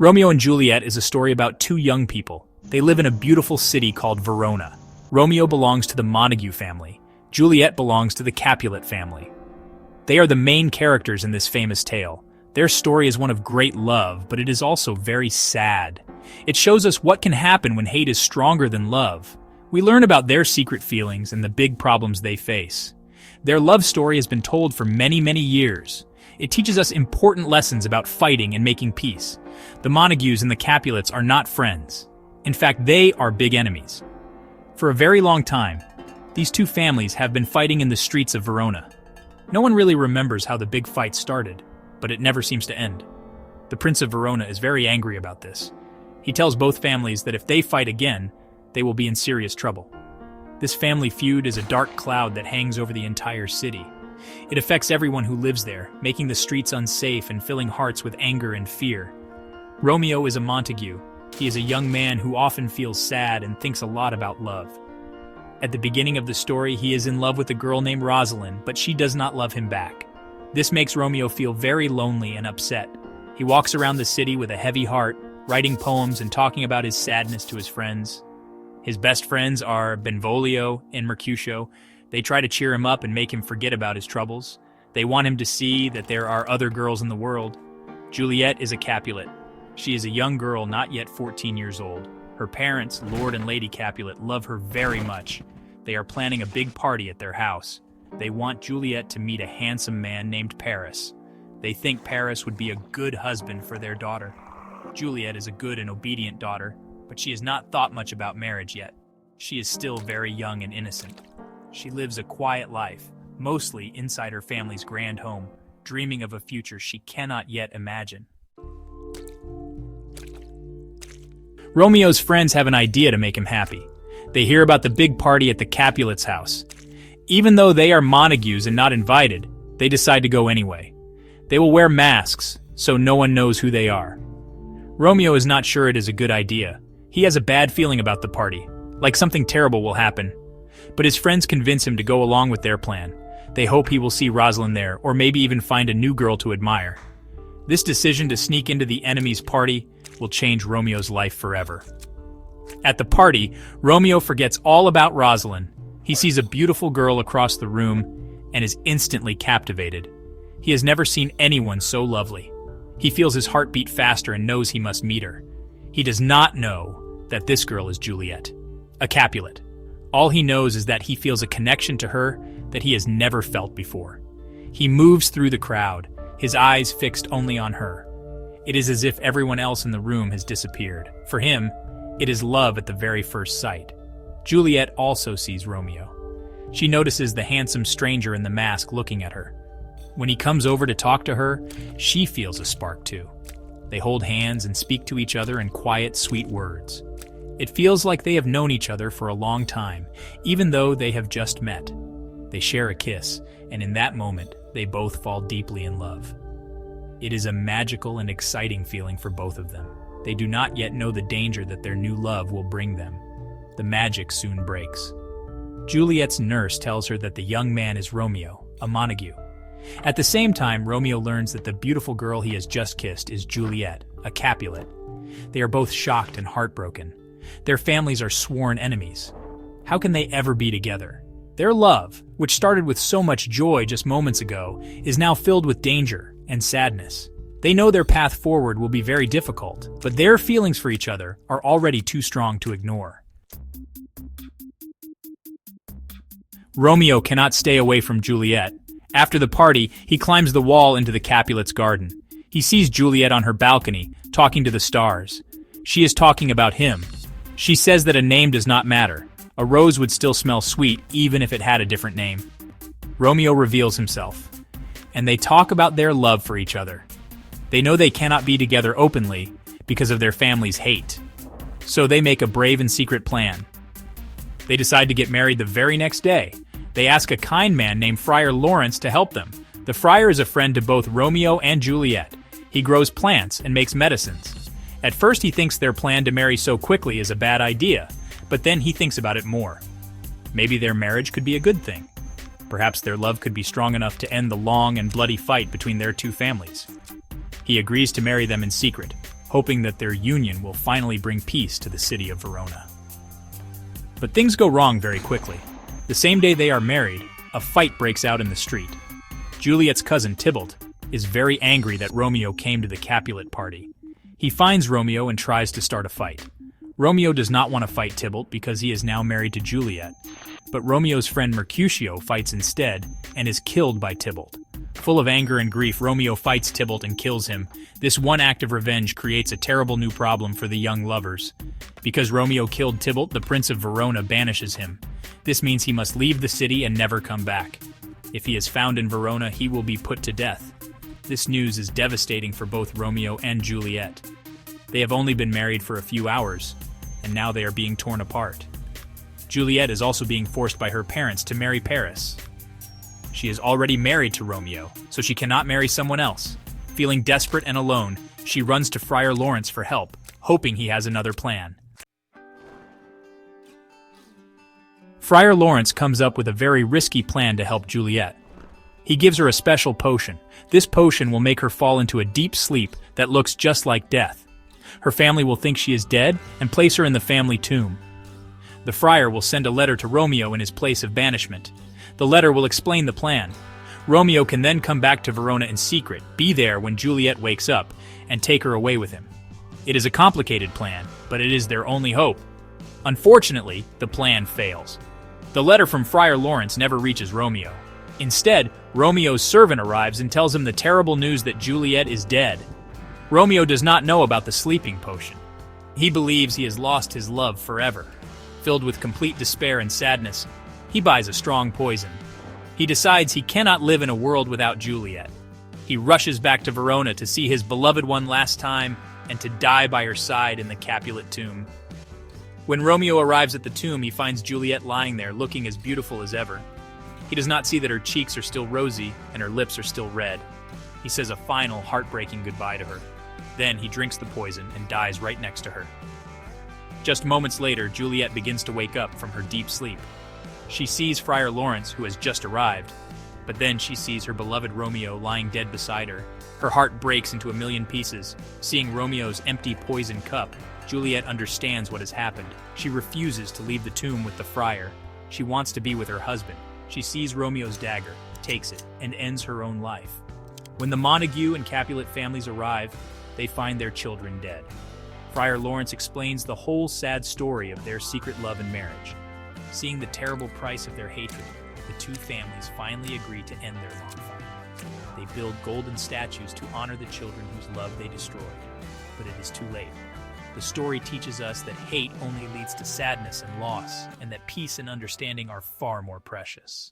Romeo and Juliet is a story about two young people. They live in a beautiful city called Verona. Romeo belongs to the Montague family. Juliet belongs to the Capulet family. They are the main characters in this famous tale. Their story is one of great love, but it is also very sad. It shows us what can happen when hate is stronger than love. We learn about their secret feelings and the big problems they face. Their love story has been told for many, many years. It teaches us important lessons about fighting and making peace. The Montagues and the Capulets are not friends. In fact, they are big enemies. For a very long time, these two families have been fighting in the streets of Verona. No one really remembers how the big fight started, but it never seems to end. The Prince of Verona is very angry about this. He tells both families that if they fight again, they will be in serious trouble. This family feud is a dark cloud that hangs over the entire city. It affects everyone who lives there, making the streets unsafe and filling hearts with anger and fear. Romeo is a Montague. He is a young man who often feels sad and thinks a lot about love. At the beginning of the story, he is in love with a girl named Rosalind, but she does not love him back. This makes Romeo feel very lonely and upset. He walks around the city with a heavy heart, writing poems and talking about his sadness to his friends. His best friends are Benvolio and Mercutio. They try to cheer him up and make him forget about his troubles. They want him to see that there are other girls in the world. Juliet is a Capulet. She is a young girl not yet 14 years old. Her parents, Lord and Lady Capulet, love her very much. They are planning a big party at their house. They want Juliet to meet a handsome man named Paris. They think Paris would be a good husband for their daughter. Juliet is a good and obedient daughter, but she has not thought much about marriage yet. She is still very young and innocent. She lives a quiet life, mostly inside her family's grand home, dreaming of a future she cannot yet imagine. Romeo's friends have an idea to make him happy. They hear about the big party at the Capulet's house. Even though they are Montagues and not invited, they decide to go anyway. They will wear masks, so no one knows who they are. Romeo is not sure it is a good idea. He has a bad feeling about the party, like something terrible will happen. But his friends convince him to go along with their plan. They hope he will see Rosalind there, or maybe even find a new girl to admire. This decision to sneak into the enemy's party will change Romeo's life forever. At the party, Romeo forgets all about Rosalind. He sees a beautiful girl across the room and is instantly captivated. He has never seen anyone so lovely. He feels his heart beat faster and knows he must meet her. He does not know that this girl is Juliet, a Capulet. All he knows is that he feels a connection to her that he has never felt before. He moves through the crowd, his eyes fixed only on her. It is as if everyone else in the room has disappeared. For him, it is love at the very first sight. Juliet also sees Romeo. She notices the handsome stranger in the mask looking at her. When he comes over to talk to her, she feels a spark too. They hold hands and speak to each other in quiet, sweet words. It feels like they have known each other for a long time, even though they have just met. They share a kiss, and in that moment, they both fall deeply in love. It is a magical and exciting feeling for both of them. They do not yet know the danger that their new love will bring them. The magic soon breaks. Juliet's nurse tells her that the young man is Romeo, a Montague. At the same time, Romeo learns that the beautiful girl he has just kissed is Juliet, a Capulet. They are both shocked and heartbroken. Their families are sworn enemies. How can they ever be together? Their love, which started with so much joy just moments ago, is now filled with danger and sadness. They know their path forward will be very difficult, but their feelings for each other are already too strong to ignore. Romeo cannot stay away from Juliet. After the party, he climbs the wall into the Capulet's garden. He sees Juliet on her balcony, talking to the stars. She is talking about him. She says that a name does not matter. A rose would still smell sweet even if it had a different name. Romeo reveals himself, and they talk about their love for each other. They know they cannot be together openly because of their family's hate. So they make a brave and secret plan. They decide to get married the very next day. They ask a kind man named Friar Lawrence to help them. The friar is a friend to both Romeo and Juliet. He grows plants and makes medicines. At first he thinks their plan to marry so quickly is a bad idea, but then he thinks about it more. Maybe their marriage could be a good thing. Perhaps their love could be strong enough to end the long and bloody fight between their two families. He agrees to marry them in secret. hoping that their union will finally bring peace to the city of Verona. But things go wrong very quickly. The same day they are married, a fight breaks out in the street. Juliet's cousin Tybalt is very angry that Romeo came to the Capulet party. He finds Romeo and tries to start a fight. Romeo does not want to fight Tybalt because he is now married to Juliet. But Romeo's friend Mercutio fights instead and is killed by Tybalt. Full of anger and grief, Romeo fights Tybalt and kills him. This one act of revenge creates a terrible new problem for the young lovers. Because Romeo killed Tybalt, the Prince of Verona banishes him. This means he must leave the city and never come back. If he is found in Verona, he will be put to death. This news is devastating for both Romeo and Juliet. They have only been married for a few hours, and now they are being torn apart. Juliet is also being forced by her parents to marry Paris. She is already married to Romeo, so she cannot marry someone else. Feeling desperate and alone, she runs to Friar Lawrence for help, hoping he has another plan. Friar Lawrence comes up with a very risky plan to help Juliet. He gives her a special potion. This potion will make her fall into a deep sleep that looks just like death. Her family will think she is dead and place her in the family tomb. The friar will send a letter to Romeo in his place of banishment. The letter will explain the plan. Romeo can then come back to Verona in secret, be there when Juliet wakes up, and take her away with him. It is a complicated plan, but it is their only hope. Unfortunately, the plan fails. The letter from Friar Lawrence never reaches Romeo. Instead, Romeo's servant arrives and tells him the terrible news that Juliet is dead. Romeo does not know about the sleeping potion. He believes he has lost his love forever. Filled with complete despair and sadness, he buys a strong poison. He decides he cannot live in a world without Juliet. He rushes back to Verona to see his beloved one last time and to die by her side in the Capulet tomb. When Romeo arrives at the tomb, he finds Juliet lying there looking as beautiful as ever. He does not see that her cheeks are still rosy and her lips are still red. He says a final, heartbreaking goodbye to her. Then he drinks the poison and dies right next to her. Just moments later, Juliet begins to wake up from her deep sleep. She sees Friar Lawrence, who has just arrived, but then she sees her beloved Romeo lying dead beside her. Her heart breaks into a million pieces. Seeing Romeo's empty poison cup, Juliet understands what has happened. She refuses to leave the tomb with the friar. She wants to be with her husband. She sees Romeo's dagger, takes it, and ends her own life. When the Montague and Capulet families arrive, they find their children dead. Friar Lawrence explains the whole sad story of their secret love and marriage. Seeing the terrible price of their hatred, the two families finally agree to end their long fight. They build golden statues to honor the children whose love they destroyed. But it is too late. The story teaches us that hate only leads to sadness and loss, and that peace and understanding are far more precious.